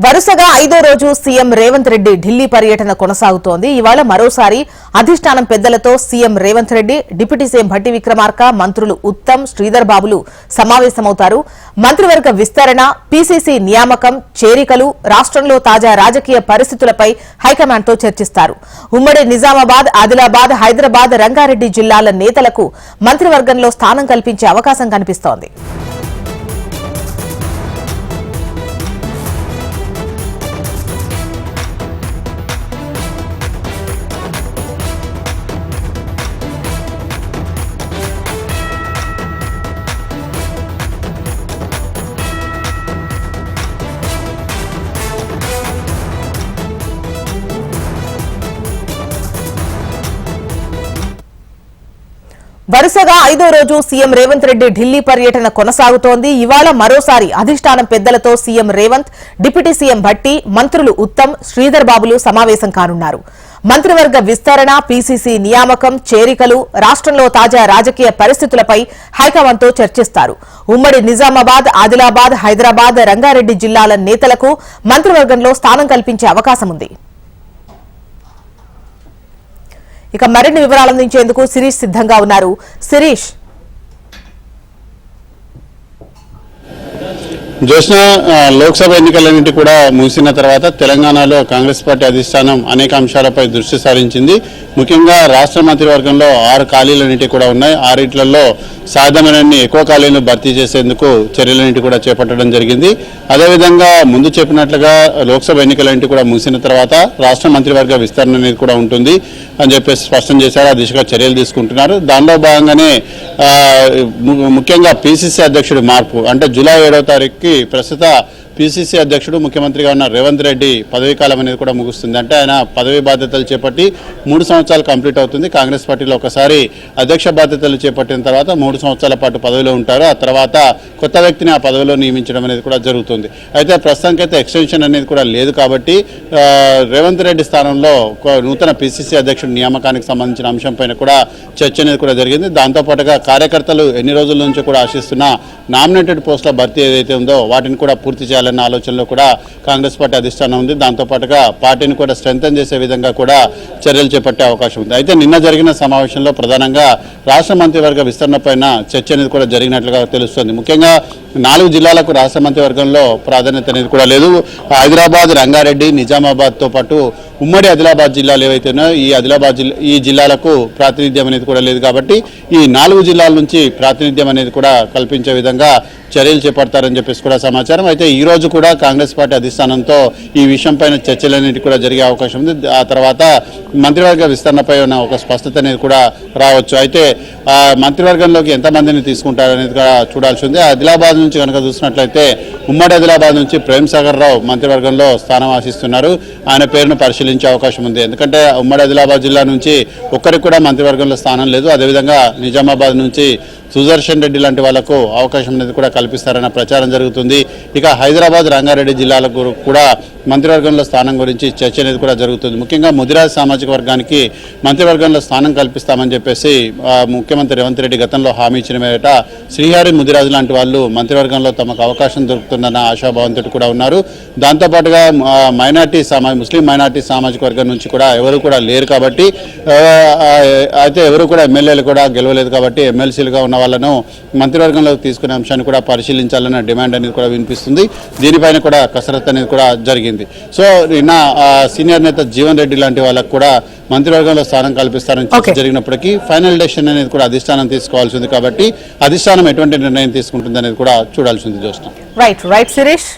వరుసగా 5వ రోజు సీఎం రేవంత్ రెడ్డి ఢిల్లీ పర్యటన కొనసాగుతోంది. ఇవాళ మరోసారి అధిష్టానం పెద్దలతో CM Revanth Reddy, deputy CM Bhatti Vikramarka, మంత్రులు ఉత్తమ్, శ్రీధర్ బాబులు సమావేశమవుతారు. మంత్రివర్గ విస్తరణ, పీసీసీ నియామకం, చేరికలు, రాష్ట్రంలో తాజా రాజకీయ పరిస్థితులపై హైకమాండ్తో చర్చిస్తారు. ఉమ్మడి నిజామాబాద్, ఆదిలాబాద్, హైదరాబాద్, రంగారెడ్డి జిల్లాల నేతలకు మంత్రివర్గంలో స్థానం కల్పించే అవకాశం కనిపిస్తోంది. వరుసగా 5వ రోజు సీఎం రేవంత్ రెడ్డి ఢిల్లీ పర్యటన కొనసాగుతోంది. ఇవాళ మరోసారి అధిష్టానం పెద్దలతో CM Revanth, deputy CM Bhatti, మంత్రులు ఉత్తమ్, శ్రీధర్ బాబులు సమావేశం కానున్నారు. మంత్రివర్గ విస్తరణ, పీసీసీ నియామకం, చేరికలు, రాష్ట్రంలో తాజా రాజకీయ పరిస్థితులపై హైకమాండ్తో చర్చిస్తారు. ఉమ్మడి నిజామాబాద్, ఆదిలాబాద్, హైదరాబాద్, రంగారెడ్డి జిల్లాల నేతలకు మంత్రివర్గంలో స్థానం కల్పించే అవకాశం ఉంది. ఇక మరిన్ని వివరాలు అందించేందుకు శిరీష్ సిద్ధంగా ఉన్నారు. శిరీష్, జోష్న, లోక్సభ ఎన్నికలన్నింటి కూడా ముగిసిన తర్వాత తెలంగాణలో కాంగ్రెస్ పార్టీ అధిష్టానం అనేక అంశాలపై దృష్టి సారించింది. ముఖ్యంగా రాష్ట్ర మంత్రివర్గంలో 6 ఖాళీలన్నింటి కూడా ఉన్నాయి. 6 సాధ్యమైనన్ని ఎక్కువ ఖాళీలను భర్తీ చేసేందుకు చర్యలన్నింటి కూడా చేపట్టడం జరిగింది. అదేవిధంగా ముందు చెప్పినట్లుగా లోక్సభ ఎన్నికలన్నింటి కూడా ముగిసిన తర్వాత రాష్ట్ర మంత్రివర్గ విస్తరణ అనేది కూడా ఉంటుంది అని చెప్పేసి స్పష్టం చేశారు. ఆ దిశగా చర్యలు తీసుకుంటున్నారు. దానిలో భాగంగానే ముఖ్యంగా పీసీసీ అధ్యక్షుడి మార్పు, అంటే జూలై 7వ తారీఖుకి ప్రస్తుత పీసీసీ అధ్యక్షుడు ముఖ్యమంత్రిగా ఉన్న రేవంత్ రెడ్డి పదవీ కాలం అనేది కూడా ముగుస్తుంది. అంటే ఆయన పదవీ బాధ్యతలు చేపట్టి 3 సంవత్సరాలు కంప్లీట్ అవుతుంది. కాంగ్రెస్ పార్టీలో ఒకసారి అధ్యక్ష బాధ్యతలు చేపట్టిన తర్వాత 3 సంవత్సరాల పాటు పదవిలో ఉంటారు. ఆ తర్వాత కొత్త వ్యక్తిని ఆ పదవిలో నియమించడం అనేది కూడా జరుగుతుంది. అయితే ప్రస్తుతానికైతే ఎక్స్టెన్షన్ అనేది కూడా లేదు కాబట్టి రేవంత్ రెడ్డి స్థానంలో నూతన పీసీసీ అధ్యక్షుడి నియామకానికి సంబంధించిన అంశంపైన కూడా చర్చ అనేది కూడా జరిగింది. దాంతోపాటుగా కార్యకర్తలు ఎన్ని రోజుల నుంచి కూడా ఆశిస్తున్న నామినేటెడ్ పోస్టుల భర్తీ ఏదైతే ఉందో వాటిని కూడా పూర్తి చేయాలన్న ఆలోచనలో కూడా కాంగ్రెస్ పార్టీ అధిష్టానం ఉంది. దాంతోపాటుగా పార్టీని కూడా స్ట్రెంథెన్ చేసే విధంగా కూడా చర్యలు చేపట్టే అవకాశం ఉంది. అయితే నిన్న జరిగిన సమావేశంలో ప్రధానంగా రాష్ట్ర మంత్రివర్గ విస్తరణ పైన చర్చ అనేది కూడా జరిగినట్లుగా తెలుస్తుంది. ముఖ్యంగా 4 జిల్లాలకు రాష్ట్ర మంత్రివర్గంలో ప్రాధాన్యత అనేది కూడా లేదు. హైదరాబాద్, రంగారెడ్డి, నిజామాబాద్తో పాటు ఉమ్మడి ఆదిలాబాద్ జిల్లాలు ఏవైతేనో ఈ జిల్లాలకు ప్రాతినిధ్యం అనేది కూడా లేదు. కాబట్టి ఈ 4 జిల్లాల నుంచి ప్రాతినిధ్యం అనేది కూడా కల్పించే విధంగా చర్యలు చేపడతారని చెప్పేసి కూడా సమాచారం. అయితే ఈ రోజు కూడా కాంగ్రెస్ పార్టీ అధిష్టానంతో ఈ విషయంపైన చర్చలన్నిటి కూడా జరిగే అవకాశం ఉంది. ఆ తర్వాత మంత్రివర్గ విస్తరణపై ఉన్న ఒక స్పష్టత అనేది కూడా రావచ్చు. అయితే మంత్రివర్గంలోకి ఎంతమందిని తీసుకుంటారనేది కూడా చూడాల్సి ఉంది. ఆదిలాబాద్ నుంచి కనుక చూసినట్లయితే ఉమ్మడి ఆదిలాబాద్ నుంచి ప్రేమ్ సాగర్ రావు మంత్రివర్గంలో స్థానం ఆశిస్తున్నారు. ఆయన పేరును పరిశీలించే అవకాశం ఉంది. ఎందుకంటే ఉమ్మడి ఆదిలాబాద్ జిల్లా నుంచి ఒక్కరికి కూడా మంత్రివర్గంలో స్థానం లేదు. అదేవిధంగా నిజామాబాద్ నుంచి సుదర్శన్ రెడ్డి లాంటి వాళ్లకు అవకాశం అనేది కూడా కల్పిస్తారన్న ప్రచారం జరుగుతుంది. ఇక హైదరాబాద్, రంగారెడ్డి జిల్లాలకు కూడా మంత్రివర్గంలో స్థానం గురించి చర్చ అనేది కూడా జరుగుతుంది. ముఖ్యంగా ముదిరాజ్ సామాజిక వర్గానికి మంత్రివర్గంలో స్థానం కల్పిస్తామని చెప్పేసి ముఖ్యమంత్రి రేవంత్ రెడ్డి గతంలో హామీ ఇచ్చిన మేరట శ్రీహరి ముదిరాజ్ లాంటి వాళ్ళు మంత్రివర్గంలో తమకు అవకాశం దొరుకుతుందన్న ఆశాభావంతో కూడా ఉన్నారు. దాంతోపాటుగా ముస్లిం మైనార్టీ సామాజిక వర్గం నుంచి కూడా ఎవరు కూడా లేరు కాబట్టి, అయితే ఎవరు కూడా ఎమ్మెల్యేలు కూడా గెలవలేదు కాబట్టి ఎమ్మెల్సీలుగా ఉన్న వాళ్ళను మంత్రివర్గంలోకి తీసుకునే అంశాన్ని కూడా పరిశీలించాలన్న డిమాండ్ అనేది కూడా వినిపిస్తుంది. దీనిపైన కూడా కసరత్తు అనేది కూడా జరిగింది. సో నిన్న సీనియర్ నేత జీవన్ రెడ్డి లాంటి వాళ్ళకు కూడా మంత్రివర్గంలో స్థానం కల్పిస్తారని చర్చ జరిగినప్పటికీ ఫైనల్ డెసిషన్ అనేది కూడా అధిష్టానం తీసుకోవాల్సి ఉంది. కాబట్టి అధిష్టానం ఎటువంటి నిర్ణయం తీసుకుంటుంది అనేది కూడా చూడాల్సి ఉంది. రైట్ శిరీష్.